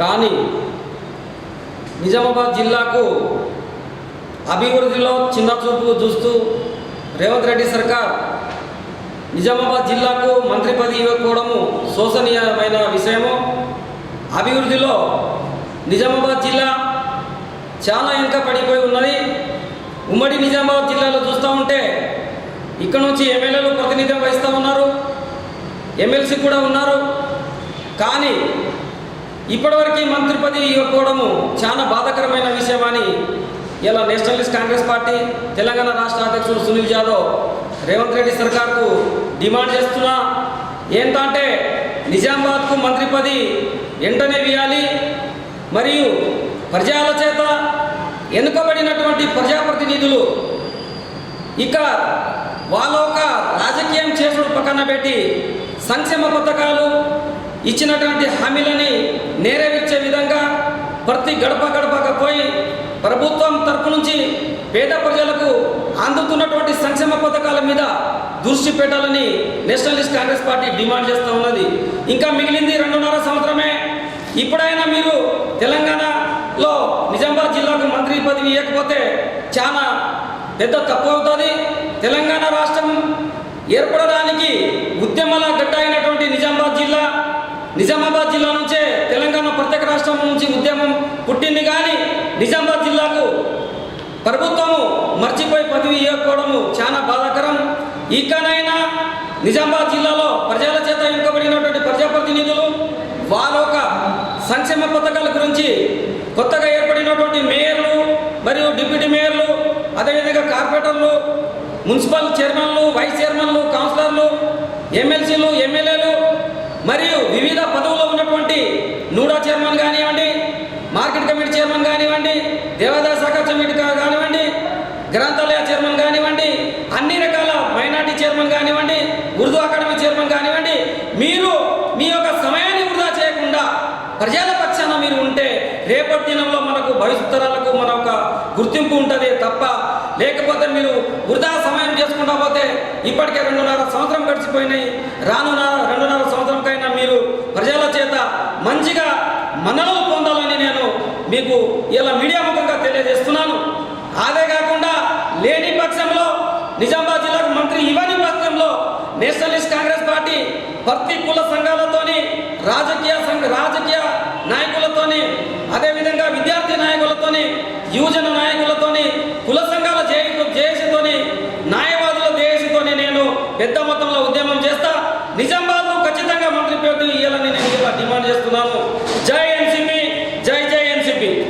కానీ నిజామాబాద్ జిల్లాకు అభివృద్ధిలో చిన్న చూపు చూస్తూ రేవంత్ రెడ్డి సర్కార్ నిజామాబాద్ జిల్లాకు మంత్రి పదవి ఇవ్వకపోవడము శోచనీయమైన విషయము. అభివృద్ధిలో నిజామాబాద్ జిల్లా చాలా వెనుక పడిపోయి ఉన్నది. ఉమ్మడి నిజామాబాద్ జిల్లాలో చూస్తూ ఉంటే ఇక్కడ నుంచి ఎమ్మెల్యేలు ప్రాతినిధ్యం వహిస్తూ ఉన్నారు, ఎమ్మెల్సీ కూడా ఉన్నారు. కానీ ఇప్పటివరకు మంత్రి పదవి ఇవ్వకపోవడము చాలా బాధాకరమైన విషయమని ఇలా నేషనలిస్ట్ కాంగ్రెస్ పార్టీ తెలంగాణ రాష్ట్ర అధ్యక్షుడు సునీల్ యాదవ్ రేవంత్ రెడ్డి సర్కార్కు డిమాండ్ చేస్తున్నా. ఏంటంటే నిజామాబాద్కు మంత్రి పదవి వెంటనే ఇవ్వాలి, మరియు ప్రజల చేత ఎన్నుకోబడినటువంటి ప్రజాప్రతినిధులు ఇక వాళ్ళ ఒక రాజకీయం చేసుడు పక్కన పెట్టి సంక్షేమ పథకాలు ఇచ్చినటువంటి హామీలని నెరవేర్చే విధంగా ప్రతి గడప గడపకు పోయి ప్రభుత్వం తరపు నుంచి పేద ప్రజలకు అందుతున్నటువంటి సంక్షేమ పథకాల మీద దృష్టి పెట్టాలని నేషనలిస్ట్ కాంగ్రెస్ పార్టీ డిమాండ్ చేస్తూ ఉన్నది. ఇంకా మిగిలింది 2.5 సంవత్సరమే. ఇప్పుడైనా మీరు తెలంగాణలో నిజామాబాద్ జిల్లాకు మంత్రి పదవి ఇవ్వకపోతే చాలా పెద్ద తప్పు అవుతుంది. తెలంగాణ రాష్ట్రం ఏర్పడడానికి ఉద్యమాల గడ్డ అయినటువంటి నిజామాబాద్ జిల్లా నుంచే తెలంగాణ ప్రత్యేక రాష్ట్రం నుంచి ఉద్యమం పుట్టింది. కానీ నిజామాబాద్ జిల్లాకు ప్రభుత్వము మర్చిపోయి పదవి ఇవ్వకపోవడము చాలా బాధాకరం. ఇకనైనా నిజామాబాద్ జిల్లాలో ప్రజల చేత ఎన్నుకోబడినటువంటి ప్రజాప్రతినిధులు వాళ్ళ ఒక సంక్షేమ పథకాల గురించి కొత్తగా ఏర్పడినటువంటి మేయర్లు మరియు డిప్యూటీ మేయర్లు, అదేవిధంగా కార్పొరేటర్లు, మున్సిపల్ చైర్మన్లు, వైస్ చైర్మన్లు, కౌన్సిలర్లు, ఎమ్మెల్సీలు, ఎమ్మెల్యేలు మరియు వివిధ పదవుల్లో ఉన్నటువంటి నూడా చైర్మన్ కానివ్వండి, మార్కెట్ కమిటీ చైర్మన్ కానివ్వండి, దేవాదాయ శాఖ కమిటీ కానివ్వండి, గ్రంథాలయ చైర్మన్ కానివ్వండి, అన్ని రకాల మైనార్టీ చైర్మన్ కానివ్వండి, ఉర్దూ అకాడమీ చైర్మన్ కానివ్వండి, మీరు మీ యొక్క సమయాన్ని వృధా చేయకుండా ప్రజల పక్షాన మీరు ఉంటే రేపటి దినంలో మనకు భవిష్యత్ తరాలకు మన ఒక గుర్తింపు ఉంటుంది తప్ప, లేకపోతే మీరు వృధా సమయం చేసుకుంటా పోతే ఇప్పటికే 2.5 సంవత్సరం గడిచిపోయినాయి. రానున్న 2.5 సంవత్సరంకైనా మీరు ప్రజల చేత మంచిగా మన్ననలు పొందాలని నేను మీకు ఇలా మీడియా ముఖంగా తెలియజేస్తున్నాను. అదే కాకుండా లేని పక్షంలో నిజామాబాద్ జిల్లాకు మంత్రి ఇవ్వని పక్షంలో నేషనలిస్ట్ కాంగ్రెస్ పార్టీ ప్రతి కుల సంఘాలతోని, రాజకీయ నాయకులతోని, అదేవిధంగా విద్యార్థి నాయకులతోని, యువజన నాయకులతోని, కుల సంఘాల జేఏసీతోని, న్యాయవాదుల జేఏసీతోని నేను పెద్ద మొత్తంలో ఉద్యమం చేస్తా. నిజామాబాద్లో ఖచ్చితంగా మంత్రి పదవి ఇవ్వాలని నేను డిమాండ్ చేస్తున్నాను.